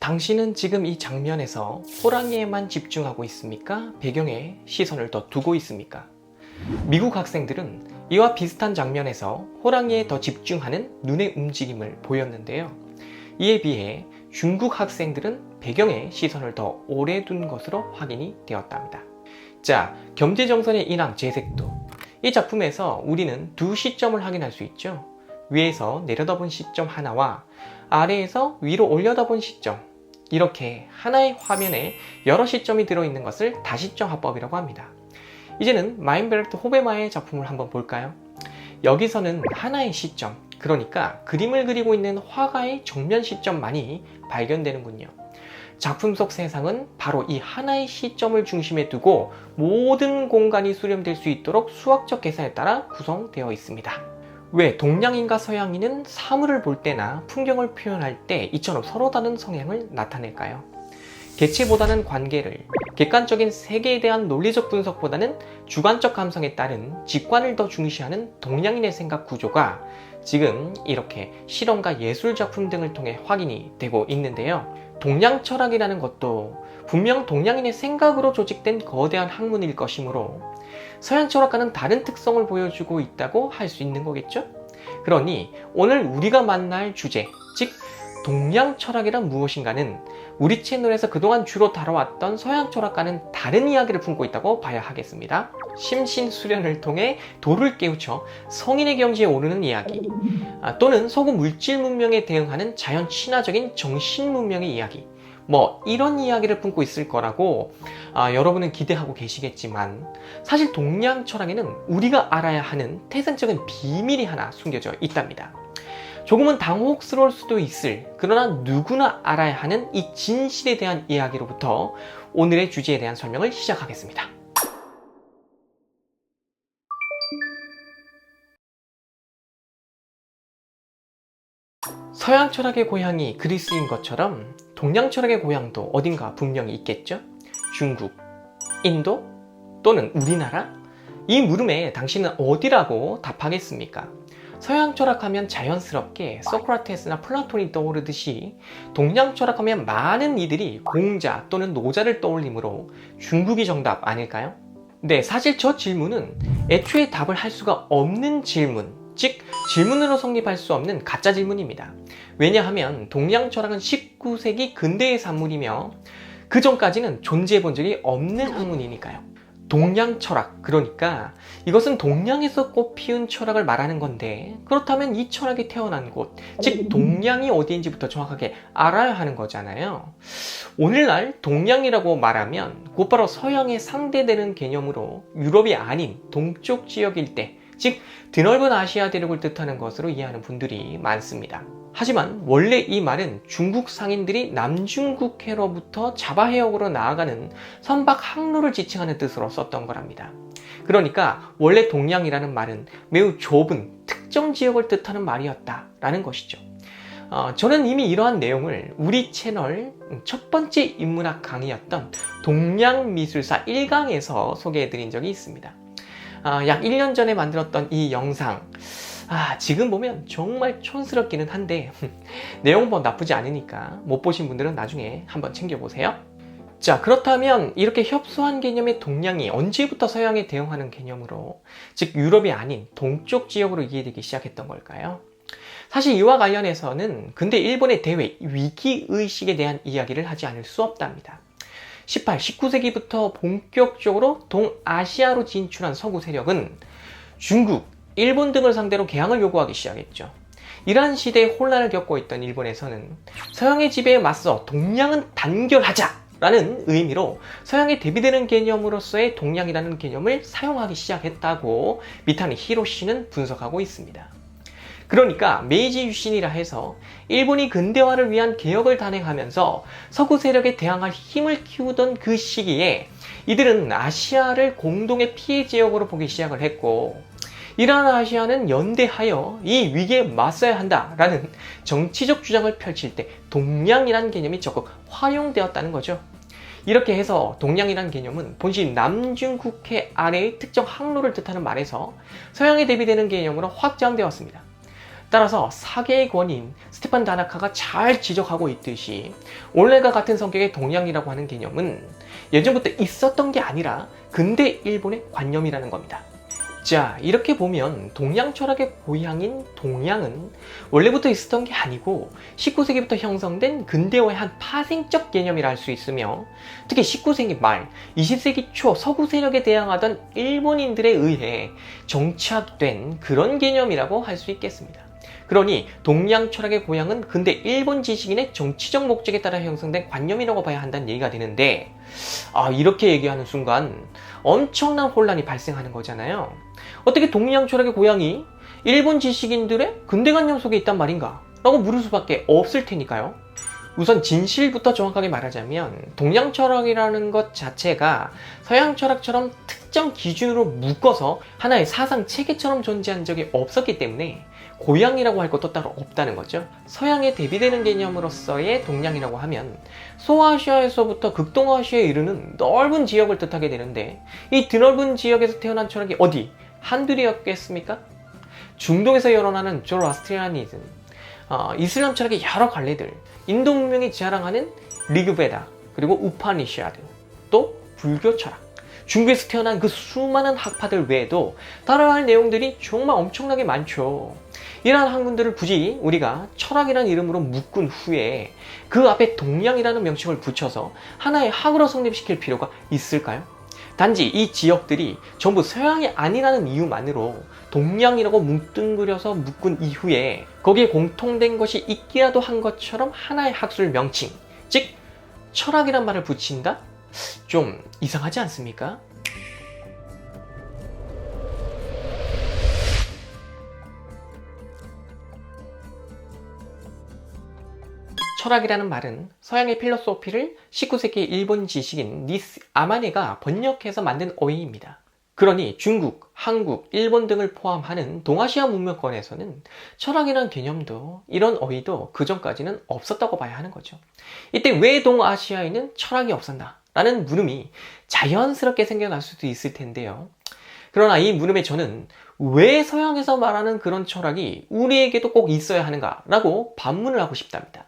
당신은 지금 이 장면에서 호랑이에만 집중하고 있습니까? 배경에 시선을 더 두고 있습니까? 미국 학생들은 이와 비슷한 장면에서 호랑이에 더 집중하는 눈의 움직임을 보였는데요. 이에 비해 중국 학생들은 배경에 시선을 더 오래 둔 것으로 확인이 되었답니다. 자, 겸재정선의 인왕 재색도. 이 작품에서 우리는 두 시점을 확인할 수 있죠. 위에서 내려다본 시점 하나와 아래에서 위로 올려다본 시점, 이렇게 하나의 화면에 여러 시점이 들어있는 것을 다시점 화법이라고 합니다. 이제는 마인베르트 호베마의 작품을 한번 볼까요? 여기서는 하나의 시점, 그러니까 그림을 그리고 있는 화가의 정면 시점만이 발견되는군요. 작품 속 세상은 바로 이 하나의 시점을 중심에 두고 모든 공간이 수렴될 수 있도록 수학적 계산에 따라 구성되어 있습니다. 왜 동양인과 서양인은 사물을 볼 때나 풍경을 표현할 때 이처럼 서로 다른 성향을 나타낼까요? 개체보다는 관계를, 객관적인 세계에 대한 논리적 분석보다는 주관적 감성에 따른 직관을 더 중시하는 동양인의 생각 구조가 지금 이렇게 실험과 예술 작품 등을 통해 확인이 되고 있는데요. 동양 철학이라는 것도 분명 동양인의 생각으로 조직된 거대한 학문일 것이므로 서양 철학과는 다른 특성을 보여주고 있다고 할 수 있는 거겠죠? 그러니 오늘 우리가 만날 주제, 즉 동양 철학이란 무엇인가는 우리 채널에서 그동안 주로 다뤄왔던 서양 철학과는 다른 이야기를 품고 있다고 봐야 하겠습니다. 심신수련을 통해 도를 깨우쳐 성인의 경지에 오르는 이야기, 또는 서구 물질 문명에 대응하는 자연 친화적인 정신 문명의 이야기, 이런 이야기를 품고 있을 거라고 여러분은 기대하고 계시겠지만, 사실 동양 철학에는 우리가 알아야 하는 태생적인 비밀이 하나 숨겨져 있답니다. 조금은 당혹스러울 수도 있을, 그러나 누구나 알아야 하는 이 진실에 대한 이야기로부터 오늘의 주제에 대한 설명을 시작하겠습니다. 서양 철학의 고향이 그리스인 것처럼 동양 철학의 고향도 어딘가 분명히 있겠죠? 중국, 인도, 또는 우리나라? 이 물음에 당신은 어디라고 답하겠습니까? 서양 철학하면 자연스럽게 소크라테스나 플라톤이 떠오르듯이 동양 철학하면 많은 이들이 공자 또는 노자를 떠올리므로 중국이 정답 아닐까요? 네, 사실 저 질문은 애초에 답을 할 수가 없는 질문, 즉 질문으로 성립할 수 없는 가짜 질문입니다. 왜냐하면 동양 철학은 19세기 근대의 산물이며 그 전까지는 존재해 본 적이 없는 학문이니까요. 동양 철학, 그러니까 이것은 동양에서 꽃피운 철학을 말하는 건데, 그렇다면 이 철학이 태어난 곳, 즉 동양이 어디인지부터 정확하게 알아야 하는 거잖아요. 오늘날 동양이라고 말하면 곧바로 서양에 상대되는 개념으로 유럽이 아닌 동쪽 지역 일대, 즉 드넓은 아시아 대륙을 뜻하는 것으로 이해하는 분들이 많습니다. 하지만 원래 이 말은 중국 상인들이 남중국해로부터 자바 해역으로 나아가는 선박 항로를 지칭하는 뜻으로 썼던 거랍니다. 그러니까 원래 동양이라는 말은 매우 좁은 특정 지역을 뜻하는 말이었다라는 것이죠. 저는 이미 이러한 내용을 우리 채널 첫 번째 인문학 강의였던 동양미술사 1강에서 소개해드린 적이 있습니다. 약 1년 전에 만들었던 이 영상, 지금 보면 정말 촌스럽기는 한데 내용 나쁘지 않으니까 못 보신 분들은 나중에 한번 챙겨보세요. 자, 그렇다면 이렇게 협소한 개념의 동양이 언제부터 서양에 대응하는 개념으로, 즉 유럽이 아닌 동쪽 지역으로 이해되기 시작했던 걸까요? 사실 이와 관련해서는 근대 일본의 대외 위기의식에 대한 이야기를 하지 않을 수 없답니다. 18, 19세기부터 본격적으로 동아시아로 진출한 서구 세력은 중국, 일본 등을 상대로 개항을 요구하기 시작했죠. 이러한 시대에 혼란을 겪고 있던 일본에서는 서양의 지배에 맞서 동양은 단결하자라는 의미로 서양에 대비되는 개념으로서의 동양이라는 개념을 사용하기 시작했다고 미타니 히로시는 분석하고 있습니다. 그러니까 메이지 유신이라 해서 일본이 근대화를 위한 개혁을 단행하면서 서구 세력에 대항할 힘을 키우던 그 시기에 이들은 아시아를 공동의 피해 지역으로 보기 시작을 했고, 이러한 아시아는 연대하여 이 위기에 맞서야 한다라는 정치적 주장을 펼칠 때 동양이라는 개념이 적극 활용되었다는 거죠. 이렇게 해서 동양이라는 개념은 본시 남중국해 아래의 특정 항로를 뜻하는 말에서 서양에 대비되는 개념으로 확장되었습니다. 따라서 사계의 권위인 스테판 다나카가 잘 지적하고 있듯이 올레가 같은 성격의 동양이라고 하는 개념은 예전부터 있었던 게 아니라 근대 일본의 관념이라는 겁니다. 자, 이렇게 보면 동양 철학의 고향인 동양은 원래부터 있었던 게 아니고 19세기부터 형성된 근대어의 한 파생적 개념이라 할 수 있으며, 특히 19세기 말, 20세기 초 서구 세력에 대항하던 일본인들에 의해 정착된 그런 개념이라고 할 수 있겠습니다. 그러니 동양 철학의 고향은 근대 일본 지식인의 정치적 목적에 따라 형성된 관념이라고 봐야 한다는 얘기가 되는데, 이렇게 얘기하는 순간 엄청난 혼란이 발생하는 거잖아요. 어떻게 동양 철학의 고향이 일본 지식인들의 근대관념 속에 있단 말인가? 라고 물을 수밖에 없을 테니까요. 우선 진실부터 정확하게 말하자면 동양 철학이라는 것 자체가 서양 철학처럼 특정 기준으로 묶어서 하나의 사상 체계처럼 존재한 적이 없었기 때문에 고향이라고 할 것도 따로 없다는 거죠. 서양에 대비되는 개념으로서의 동양이라고 하면 소아시아에서부터 극동아시아에 이르는 넓은 지역을 뜻하게 되는데, 이 드넓은 지역에서 태어난 철학이 어디 한둘이었겠습니까? 중동에서 일어나는 조로아스트리아니즘, 이슬람 철학의 여러 갈래들, 인도 문명이 자랑하는 리그베다, 그리고 우파니샤드, 또 불교 철학, 중국에서 태어난 그 수많은 학파들 외에도 따라야 할 내용들이 정말 엄청나게 많죠. 이러한 학문들을 굳이 우리가 철학이라는 이름으로 묶은 후에 그 앞에 동양이라는 명칭을 붙여서 하나의 학으로 성립시킬 필요가 있을까요? 단지 이 지역들이 전부 서양이 아니라는 이유만으로 동양이라고 뭉뚱그려서 묶은 이후에 거기에 공통된 것이 있기라도 한 것처럼 하나의 학술 명칭, 즉 철학이란 말을 붙인다? 좀 이상하지 않습니까? 철학이라는 말은 서양의 필로소피를 19세기 일본 지식인 니스 아마네가 번역해서 만든 어휘입니다. 그러니 중국, 한국, 일본 등을 포함하는 동아시아 문명권에서는 철학이라는 개념도 이런 어휘도 그전까지는 없었다고 봐야 하는 거죠. 이때 왜 동아시아에는 철학이 없었나? 라는 물음이 자연스럽게 생겨날 수도 있을 텐데요. 그러나 이 물음에 저는 왜 서양에서 말하는 그런 철학이 우리에게도 꼭 있어야 하는가? 라고 반문을 하고 싶답니다.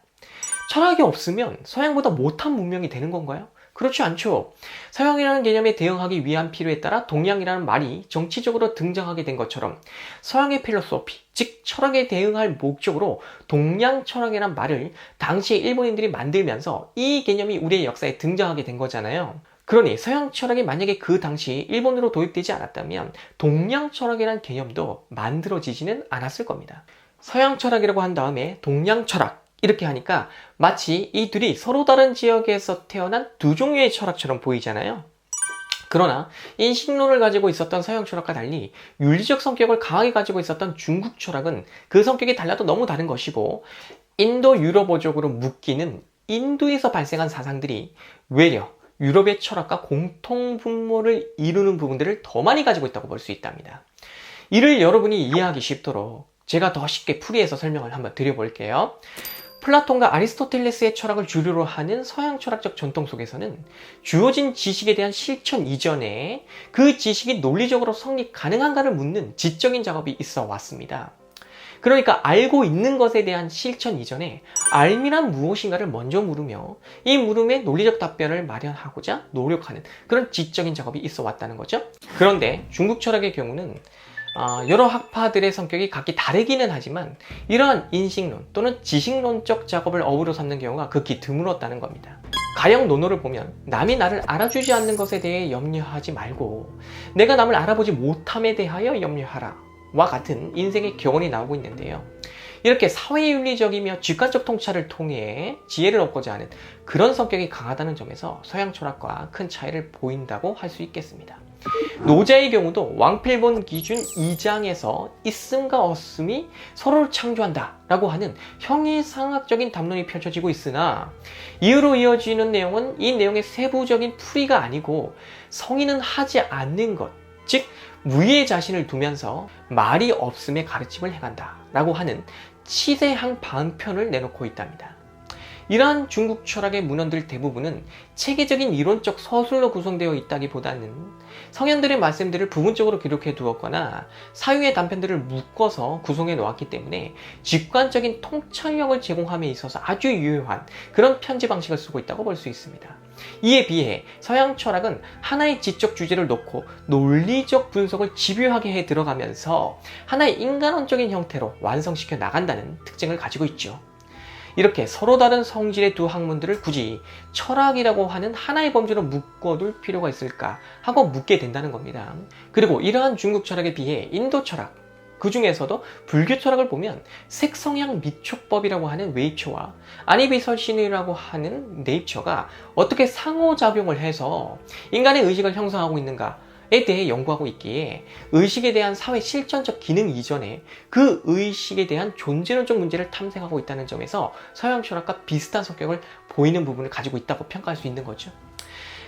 철학이 없으면 서양보다 못한 문명이 되는 건가요? 그렇지 않죠. 서양이라는 개념에 대응하기 위한 필요에 따라 동양이라는 말이 정치적으로 등장하게 된 것처럼 서양의 필로소피, 즉 철학에 대응할 목적으로 동양 철학이라는 말을 당시에 일본인들이 만들면서 이 개념이 우리의 역사에 등장하게 된 거잖아요. 그러니 서양 철학이 만약에 그 당시 일본으로 도입되지 않았다면 동양 철학이라는 개념도 만들어지지는 않았을 겁니다. 서양 철학이라고 한 다음에 동양 철학, 이렇게 하니까 마치 이 둘이 서로 다른 지역에서 태어난 두 종류의 철학처럼 보이잖아요. 그러나 인식론을 가지고 있었던 서양 철학과 달리 윤리적 성격을 강하게 가지고 있었던 중국 철학은 그 성격이 달라도 너무 다른 것이고, 인도 유럽어적으로 묶이는 인도에서 발생한 사상들이 외려 유럽의 철학과 공통분모를 이루는 부분들을 더 많이 가지고 있다고 볼 수 있답니다. 이를 여러분이 이해하기 쉽도록 제가 더 쉽게 풀이해서 설명을 한번 드려볼게요. 플라톤과 아리스토텔레스의 철학을 주류로 하는 서양 철학적 전통 속에서는 주어진 지식에 대한 실천 이전에 그 지식이 논리적으로 성립 가능한가를 묻는 지적인 작업이 있어 왔습니다. 그러니까 알고 있는 것에 대한 실천 이전에 알미란 무엇인가를 먼저 물으며 이 물음에 논리적 답변을 마련하고자 노력하는 그런 지적인 작업이 있어 왔다는 거죠. 그런데 중국 철학의 경우는 여러 학파들의 성격이 각기 다르기는 하지만 이러한 인식론 또는 지식론적 작업을 어부로 삼는 경우가 극히 드물었다는 겁니다. 가령 논어를 보면 남이 나를 알아주지 않는 것에 대해 염려하지 말고 내가 남을 알아보지 못함에 대하여 염려하라 와 같은 인생의 교훈이 나오고 있는데요. 이렇게 사회윤리적이며 객관적 통찰을 통해 지혜를 얻고자 하는 그런 성격이 강하다는 점에서 서양 철학과 큰 차이를 보인다고 할 수 있겠습니다. 노자의 경우도 왕필본 기준 2장에서 있음과 없음이 서로를 창조한다 라고 하는 형이상학적인 담론이 펼쳐지고 있으나 이후로 이어지는 내용은 이 내용의 세부적인 풀이가 아니고 성인은 하지 않는 것, 즉 무의의 자신을 두면서 말이 없음의 가르침을 행한다 라고 하는 치세항 반편을 내놓고 있답니다. 이러한 중국 철학의 문헌들 대부분은 체계적인 이론적 서술로 구성되어 있다기보다는 성현들의 말씀들을 부분적으로 기록해 두었거나 사유의 단편들을 묶어서 구성해 놓았기 때문에 직관적인 통찰력을 제공함에 있어서 아주 유효한 그런 편지 방식을 쓰고 있다고 볼 수 있습니다. 이에 비해 서양 철학은 하나의 지적 주제를 놓고 논리적 분석을 집요하게 해 들어가면서 하나의 인간론적인 형태로 완성시켜 나간다는 특징을 가지고 있죠. 이렇게 서로 다른 성질의 두 학문들을 굳이 철학이라고 하는 하나의 범주로 묶어둘 필요가 있을까 하고 묻게 된다는 겁니다. 그리고 이러한 중국 철학에 비해 인도 철학, 그 중에서도 불교 철학을 보면 색성향 미촉법이라고 하는 웨이처와 아니비설신이라고 하는 네이처가 어떻게 상호작용을 해서 인간의 의식을 형성하고 있는가에 대해 연구하고 있기에 의식에 대한 사회 실천적 기능 이전에 그 의식에 대한 존재론적 문제를 탐색하고 있다는 점에서 서양 철학과 비슷한 성격을 보이는 부분을 가지고 있다고 평가할 수 있는 거죠.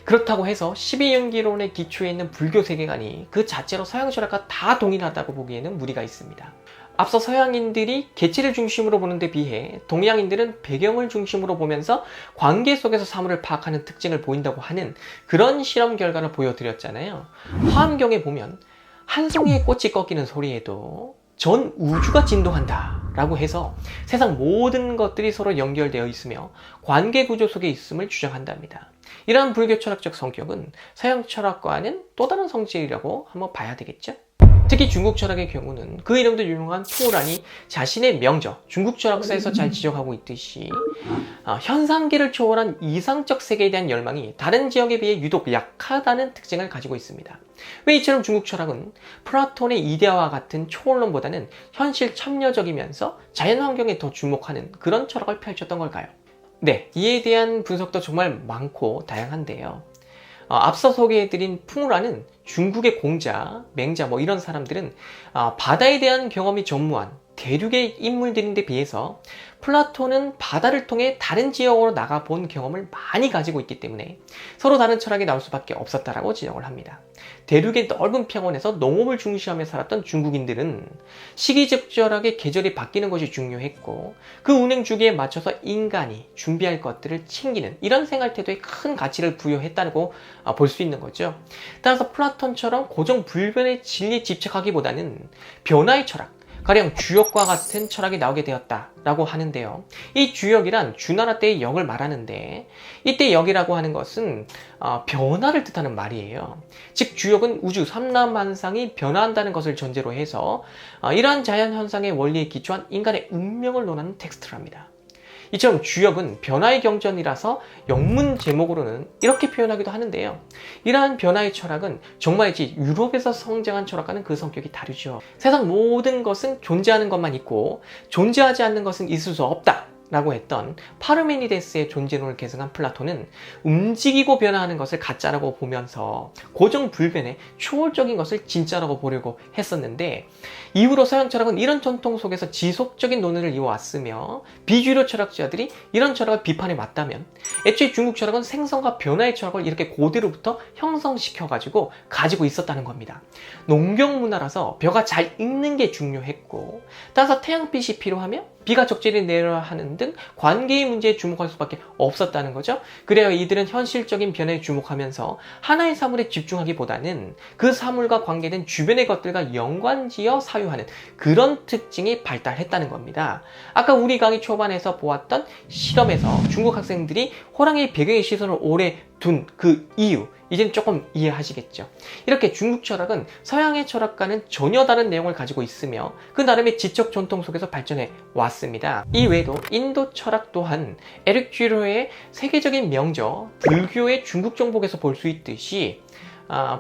그렇다고 해서 12연기론의 기초에 있는 불교 세계관이 그 자체로 서양 철학과 다 동일하다고 보기에는 무리가 있습니다. 앞서 서양인들이 개체를 중심으로 보는 데 비해 동양인들은 배경을 중심으로 보면서 관계 속에서 사물을 파악하는 특징을 보인다고 하는 그런 실험 결과를 보여드렸잖아요. 화엄경에 보면 한 송이의 꽃이 꺾이는 소리에도 전 우주가 진동한다 라고 해서 세상 모든 것들이 서로 연결되어 있으며 관계 구조 속에 있음을 주장한답니다. 이러한 불교 철학적 성격은 서양 철학과는 또 다른 성질이라고 한번 봐야 되겠죠? 특히 중국 철학의 경우는 그 이름도 유명한 푸우란이 자신의 명저, 중국 철학사에서 잘 지적하고 있듯이 현상계를 초월한 이상적 세계에 대한 열망이 다른 지역에 비해 유독 약하다는 특징을 가지고 있습니다. 왜 이처럼 중국 철학은 플라톤의 이데아와 같은 초월론보다는 현실 참여적이면서 자연환경에 더 주목하는 그런 철학을 펼쳤던 걸까요? 네, 이에 대한 분석도 정말 많고 다양한데요. 앞서 소개해드린 푸우란은 중국의 공자, 맹자 이런 사람들은 바다에 대한 경험이 전무한 대륙의 인물들인데 비해서 플라톤은 바다를 통해 다른 지역으로 나가본 경험을 많이 가지고 있기 때문에 서로 다른 철학이 나올 수밖에 없었다라고 지적을 합니다. 대륙의 넓은 평원에서 농업을 중시하며 살았던 중국인들은 시기적절하게 계절이 바뀌는 것이 중요했고 그 운행 주기에 맞춰서 인간이 준비할 것들을 챙기는 이런 생활 태도에 큰 가치를 부여했다고 볼 수 있는 거죠. 따라서 플라톤처럼 고정불변의 진리에 집착하기보다는 변화의 철학, 가령 주역과 같은 철학이 나오게 되었다라고 하는데요. 이 주역이란 주나라 때의 역을 말하는데 이때 역이라고 하는 것은 변화를 뜻하는 말이에요. 즉 주역은 우주 삼라만상이 변화한다는 것을 전제로 해서 이러한 자연현상의 원리에 기초한 인간의 운명을 논하는 텍스트랍니다. 이처럼 주역은 변화의 경전이라서 영문 제목으로는 이렇게 표현하기도 하는데요. 이러한 변화의 철학은 정말이지 유럽에서 성장한 철학과는 그 성격이 다르죠. 세상 모든 것은 존재하는 것만 있고 존재하지 않는 것은 있을 수 없다 라고 했던 파르메니데스의 존재론을 계승한 플라톤은 움직이고 변화하는 것을 가짜라고 보면서 고정불변의 초월적인 것을 진짜라고 보려고 했었는데 이후로 서양 철학은 이런 전통 속에서 지속적인 논의를 이어왔으며 비주류 철학자들이 이런 철학을 비판해 왔다면 애초에 중국 철학은 생성과 변화의 철학을 이렇게 고대로부터 형성시켜가지고 가지고 있었다는 겁니다. 농경 문화라서 벼가 잘 익는 게 중요했고 따라서 태양빛이 필요하며 비가 적절히 내려야 하는 등 관계의 문제에 주목할 수밖에 없었다는 거죠. 그래야 이들은 현실적인 변화에 주목하면서 하나의 사물에 집중하기보다는 그 사물과 관계된 주변의 것들과 연관지어 사유하는 그런 특징이 발달했다는 겁니다. 아까 우리 강의 초반에서 보았던 실험에서 중국 학생들이 호랑이의 배경의 시선을 오래 둔 그 이유, 이제는 조금 이해하시겠죠. 이렇게 중국 철학은 서양의 철학과는 전혀 다른 내용을 가지고 있으며 그 나름의 지적 전통 속에서 발전해 왔습니다. 이 외에도 인도 철학 또한 에릭 쥐로의 세계적인 명저 불교의 중국 정복에서 볼 수 있듯이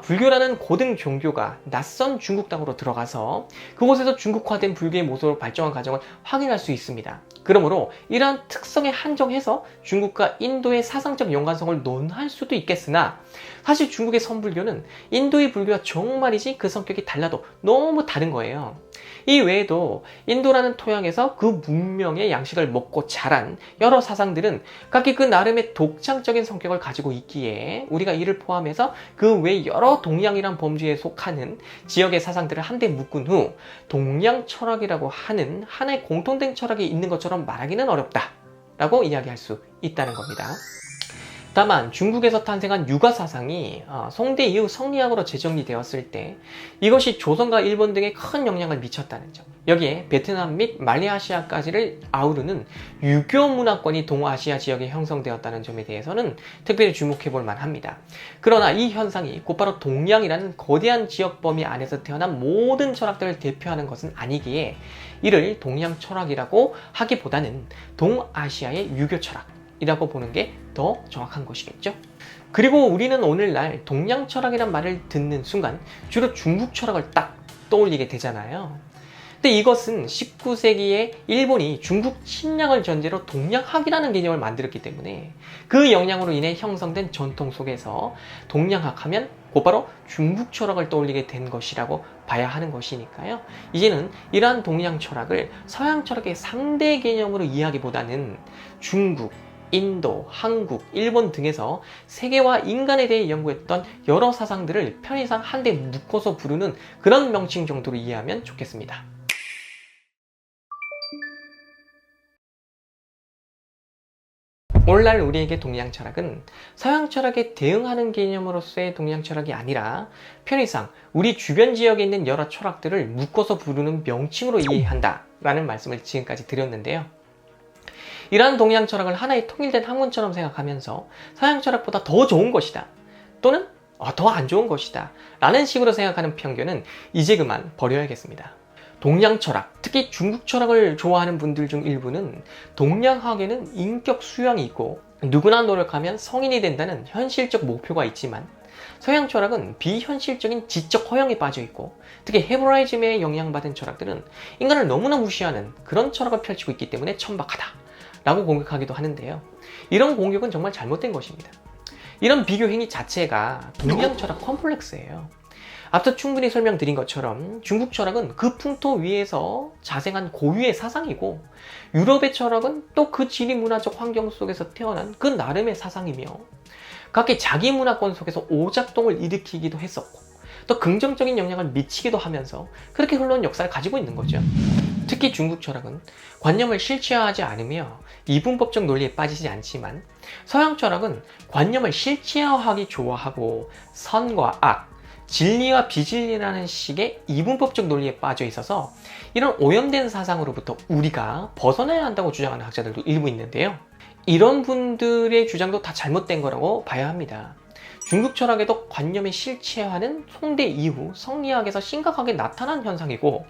불교라는 고등 종교가 낯선 중국 땅으로 들어가서 그곳에서 중국화된 불교의 모습으로 발전한 과정을 확인할 수 있습니다. 그러므로 이러한 특성에 한정해서 중국과 인도의 사상적 연관성을 논할 수도 있겠으나 사실 중국의 선불교는 인도의 불교와 정말이지 그 성격이 달라도 너무 다른 거예요. 이 외에도 인도라는 토양에서 그 문명의 양식을 먹고 자란 여러 사상들은 각기 그 나름의 독창적인 성격을 가지고 있기에 우리가 이를 포함해서 그 외 여러 동양이란 범주에 속하는 지역의 사상들을 한데 묶은 후 동양 철학이라고 하는 하나의 공통된 철학이 있는 것처럼 말하기는 어렵다 라고 이야기할 수 있다는 겁니다. 다만 중국에서 탄생한 유가 사상이 송대 이후 성리학으로 재정리되었을 때 이것이 조선과 일본 등에 큰 영향을 미쳤다는 점, 여기에 베트남 및 말레이시아까지를 아우르는 유교 문화권이 동아시아 지역에 형성되었다는 점에 대해서는 특별히 주목해 볼 만합니다. 그러나 이 현상이 곧바로 동양이라는 거대한 지역 범위 안에서 태어난 모든 철학들을 대표하는 것은 아니기에 이를 동양 철학이라고 하기보다는 동아시아의 유교 철학 이라고 보는 게 더 정확한 것이겠죠. 그리고 우리는 오늘날 동양 철학이란 말을 듣는 순간 주로 중국 철학을 딱 떠올리게 되잖아요. 근데 이것은 19세기에 일본이 중국 침략을 전제로 동양학이라는 개념을 만들었기 때문에 그 영향으로 인해 형성된 전통 속에서 동양학 하면 곧바로 중국 철학을 떠올리게 된 것이라고 봐야 하는 것이니까요. 이제는 이러한 동양 철학을 서양 철학의 상대 개념으로 이해하기보다는 중국, 인도, 한국, 일본 등에서 세계와 인간에 대해 연구했던 여러 사상들을 편의상 한데 묶어서 부르는 그런 명칭 정도로 이해하면 좋겠습니다. 오늘날 우리에게 동양 철학은 서양 철학에 대응하는 개념으로서의 동양 철학이 아니라 편의상 우리 주변 지역에 있는 여러 철학들을 묶어서 부르는 명칭으로 이해한다 라는 말씀을 지금까지 드렸는데요. 이러한 동양 철학을 하나의 통일된 학문처럼 생각하면서 서양 철학보다 더 좋은 것이다 또는 더 안 좋은 것이다 라는 식으로 생각하는 편견은 이제 그만 버려야겠습니다. 동양 철학, 특히 중국 철학을 좋아하는 분들 중 일부는 동양학에는 인격 수양이 있고 누구나 노력하면 성인이 된다는 현실적 목표가 있지만 서양 철학은 비현실적인 지적 허영에 빠져 있고 특히 헤브라이즘에 영향받은 철학들은 인간을 너무나 무시하는 그런 철학을 펼치고 있기 때문에 천박하다 라고 공격하기도 하는데요. 이런 공격은 정말 잘못된 것입니다. 이런 비교 행위 자체가 동양 철학 컴플렉스예요. 앞서 충분히 설명드린 것처럼 중국 철학은 그 풍토 위에서 자생한 고유의 사상이고 유럽의 철학은 또 그 지리 문화적 환경 속에서 태어난 그 나름의 사상이며 각기 자기 문화권 속에서 오작동을 일으키기도 했었고 또 긍정적인 영향을 미치기도 하면서 그렇게 흘러온 역사를 가지고 있는 거죠. 특히 중국 철학은 관념을 실체화하지 않으며 이분법적 논리에 빠지지 않지만 서양 철학은 관념을 실체화하기 좋아하고 선과 악, 진리와 비진리라는 식의 이분법적 논리에 빠져 있어서 이런 오염된 사상으로부터 우리가 벗어나야 한다고 주장하는 학자들도 일부 있는데요. 이런 분들의 주장도 다 잘못된 거라고 봐야 합니다. 중국 철학에도 관념의 실체화는 송대 이후 성리학에서 심각하게 나타난 현상이고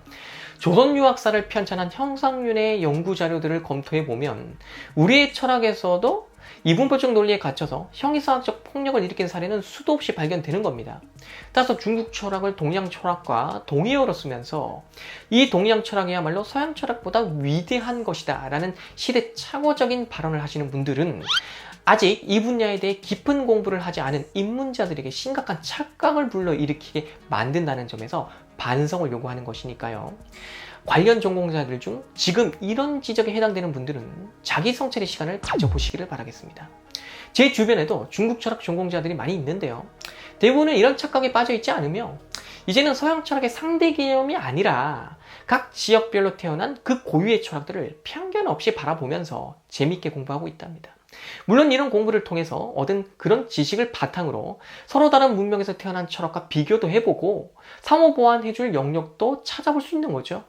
조선 유학사를 편찬한 형상윤의 연구 자료들을 검토해보면 우리의 철학에서도 이분법적 논리에 갇혀서 형이상학적 폭력을 일으킨 사례는 수도 없이 발견되는 겁니다. 따라서 중국 철학을 동양 철학과 동의어로 쓰면서 이 동양 철학이야말로 서양 철학보다 위대한 것이다 라는 시대착오적인 발언을 하시는 분들은 아직 이 분야에 대해 깊은 공부를 하지 않은 입문자들에게 심각한 착각을 불러일으키게 만든다는 점에서 반성을 요구하는 것이니까요. 관련 전공자들 중 지금 이런 지적에 해당되는 분들은 자기 성찰의 시간을 가져보시기를 바라겠습니다. 제 주변에도 중국 철학 전공자들이 많이 있는데요. 대부분은 이런 착각에 빠져 있지 않으며 이제는 서양 철학의 상대 개념이 아니라 각 지역별로 태어난 그 고유의 철학들을 편견 없이 바라보면서 재밌게 공부하고 있답니다. 물론 이런 공부를 통해서 얻은 그런 지식을 바탕으로 서로 다른 문명에서 태어난 철학과 비교도 해보고 상호 보완해줄 영역도 찾아볼 수 있는 거죠.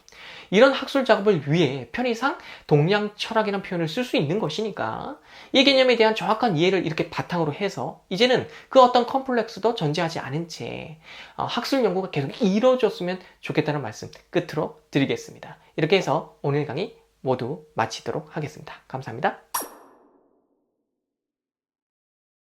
이런 학술 작업을 위해 편의상 동양 철학이라는 표현을 쓸 수 있는 것이니까 이 개념에 대한 정확한 이해를 이렇게 바탕으로 해서 이제는 그 어떤 컴플렉스도 전제하지 않은 채 학술 연구가 계속 이루어졌으면 좋겠다는 말씀 끝으로 드리겠습니다. 이렇게 해서 오늘 강의 모두 마치도록 하겠습니다. 감사합니다.